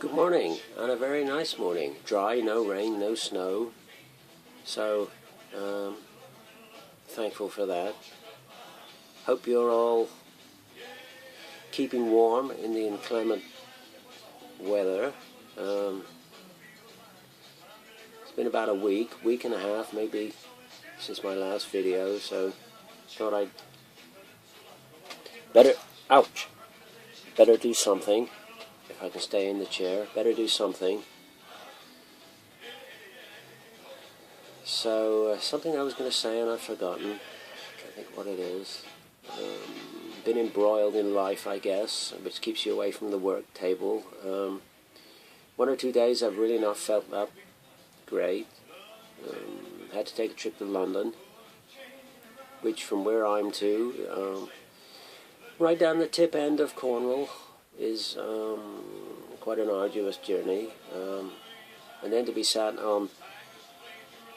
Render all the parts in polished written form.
Good morning, and a very nice morning. Dry, no rain, no snow. So, thankful for that. Hope you're all keeping warm in the inclement weather. It's been about a week and a half maybe since my last video, so thought I'd better do something. If I can stay in the chair, better do something. So, something I was going to say and I've forgotten. I can't think what it is. Been embroiled in life, I guess, which keeps you away from the work table. 1 or 2 days I've really not felt that great. Had to take a trip to London, which from where I'm to, right down the tip end of Cornwall, is quite an arduous journey, and then to be sat on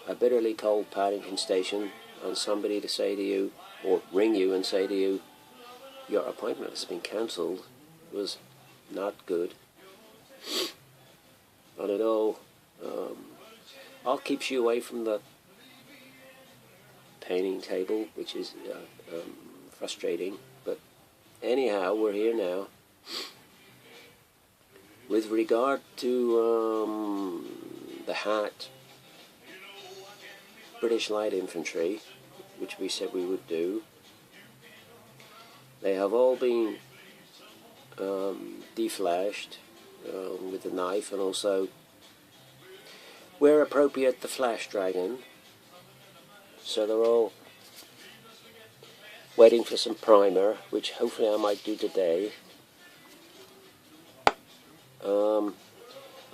a bitterly cold Paddington station and somebody to say to you, or ring you and say to you, your appointment has been cancelled, was not good. Not at all. All keeps you away from the painting table, which is frustrating, but anyhow, we're here now. With regard to the hat, British Light Infantry, which we said we would do, they have all been deflashed with the knife, and also, where appropriate, the flash dragon. So they're all waiting for some primer, which hopefully I might do today.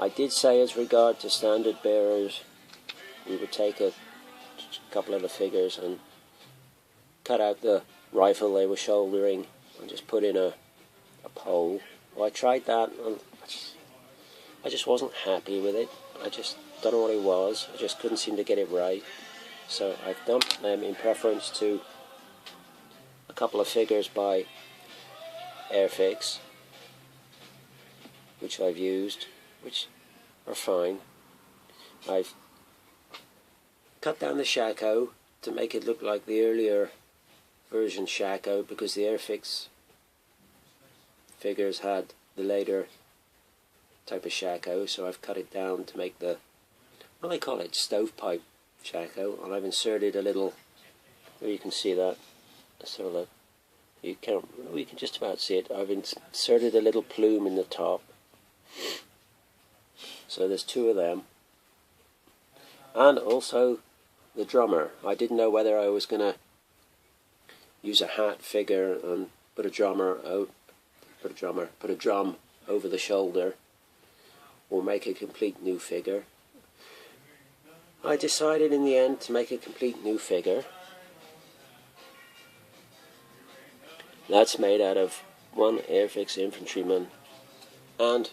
I did say, as regard to standard bearers, we would take a couple of the figures and cut out the rifle they were shouldering and just put in a pole. Well, I tried that and I just wasn't happy with it. I just don't know what it was. I just couldn't seem to get it right. So I've dumped them in preference to a couple of figures by Airfix, which I've used, which are fine. I've cut down the shako to make it look like the earlier version shako, because the Airfix figures had the later type of shako, so I've cut it down to make the, what do they call it, stovepipe shako, and I've inserted a little, you can see that, so that you can just about see it. I've inserted a little plume in the top, so there's 2 of them, and also the drummer. I didn't know whether I was going to use a hat figure and put a drum over the shoulder, or make a complete new figure. I decided in the end to make a complete new figure. That's made out of 1 Airfix infantryman, and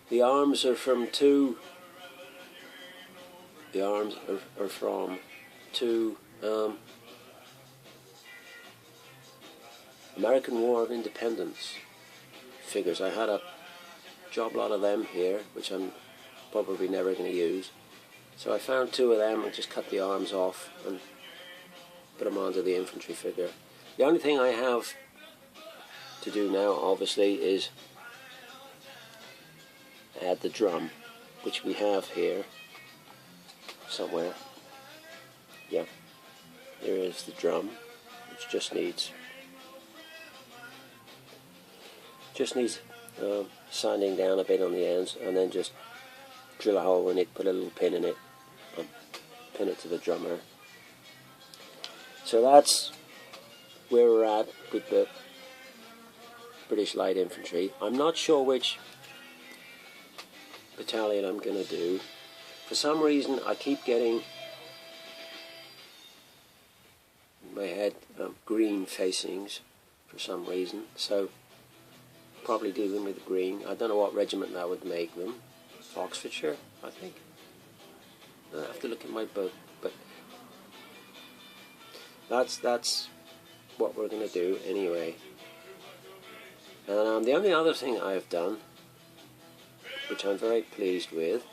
the arms are from 2 American War of Independence figures. I had a job lot of them here, which I'm probably never going to use. So I found 2 of them and just cut the arms off and put them onto the infantry figure. The only thing I have to do now, obviously, is add the drum, which we have here somewhere. Yeah, here is the drum, which just needs sanding down a bit on the ends, and then just drill a hole in it, put a little pin in it, and pin it to the drummer. So that's where we're at with the British Light Infantry. I'm not sure which battalion I'm going to do. For some reason I keep getting in my head green facings for some reason, so probably do them with green. I don't know what regiment that would make them. Oxfordshire, I think. I have to look at my book, but that's what we're going to do anyway. The only other thing I have done which I'm very pleased with,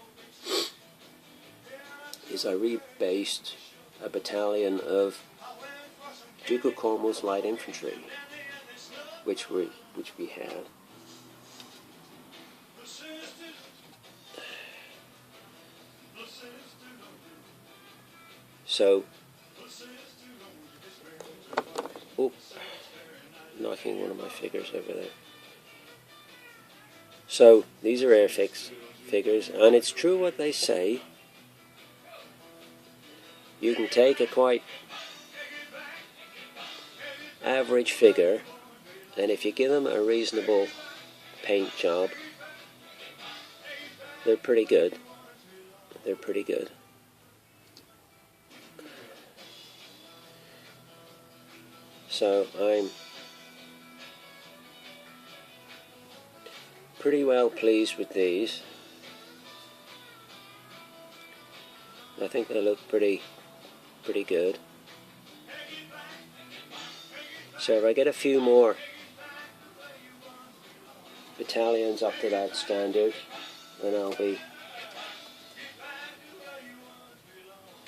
is I rebased a battalion of Duke of Cornwall's light infantry, which we had. So, knocking one of my figures over there. So, these are Airfix figures, and it's true what they say. You can take a quite average figure, and if you give them a reasonable paint job, they're pretty good. They're pretty good. So I'm pretty well pleased with these. I think they look pretty good. So if I get a few more battalions up to that standard, then I'll be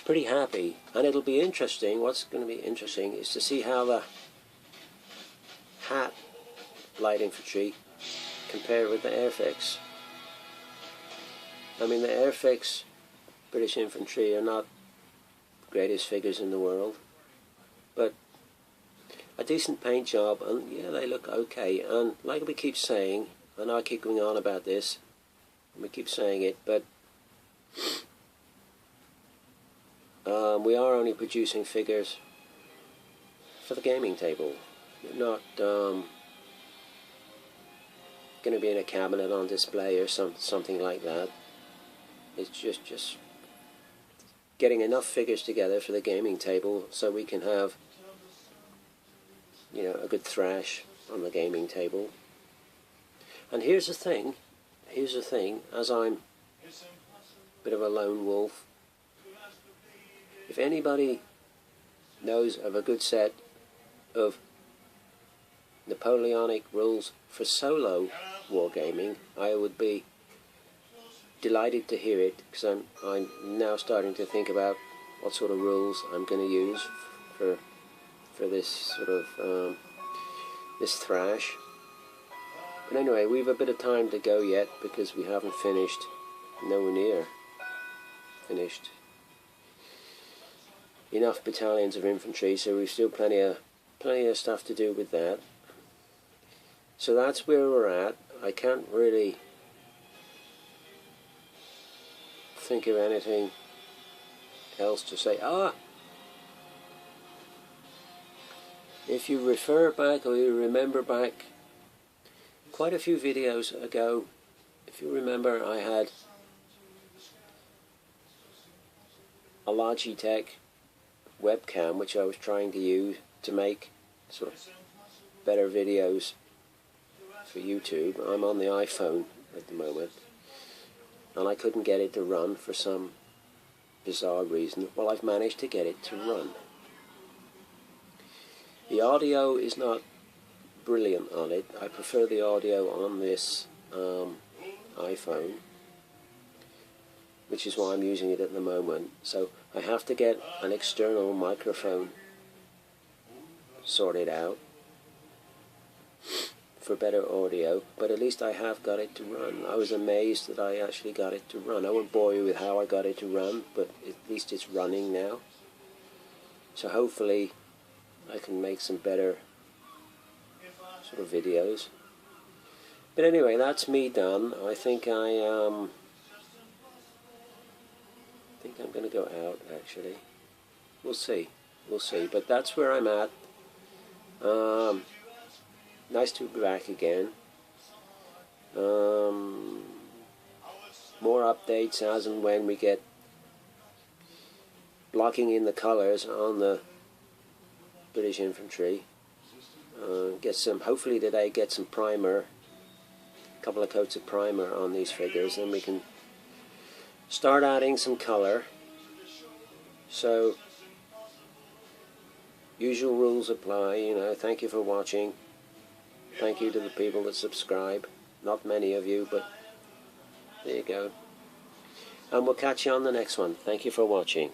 pretty happy. And it'll be interesting, what's going to be interesting is to see how the hat light infantry compare with the Airfix. I mean, the Airfix British infantry are not the greatest figures in the world, but a decent paint job, and yeah, they look okay. And like we keep saying, I know I keep going on about this, and we keep saying it, but we are only producing figures for the gaming table. We're not going to be in a cabinet on display or something like that. It's just getting enough figures together for the gaming table so we can have, you know, a good thrash on the gaming table. And here's the thing, as I'm a bit of a lone wolf, if anybody knows of a good set of Napoleonic rules for solo wargaming, I would be delighted to hear it, because I'm now starting to think about what sort of rules I'm going to use for this sort of this thrash. But anyway, we've a bit of time to go yet, because we haven't finished, nowhere near finished enough battalions of infantry, so we've still plenty of stuff to do with that. So that's where we're at. I can't really think of anything else to say. If you refer back, or you remember back quite a few videos ago, if you remember, I had a Logitech webcam which I was trying to use to make sort of better videos for YouTube. I'm on the iPhone at the moment, and I couldn't get it to run for some bizarre reason. Well, I've managed to get it to run. The audio is not brilliant on it. I prefer the audio on this iPhone, which is why I'm using it at the moment. So I have to get an external microphone sorted out for better audio, but at least I have got it to run. I was amazed that I actually got it to run. I won't bore you with how I got it to run, but at least it's running now. So hopefully I can make some better sort of videos. But anyway, that's me done. I think I'm going to go out, actually. We'll see. But that's where I'm at. Nice to be back again. More updates as and when we get blocking in the colours on the British infantry. Get some. Hopefully today get some primer. A couple of coats of primer on these figures, and we can start adding some colour. So, usual rules apply, you know. Thank you for watching. Thank you to the people that subscribe. Not many of you, but There you go. And we'll catch you on the next one. Thank you for watching.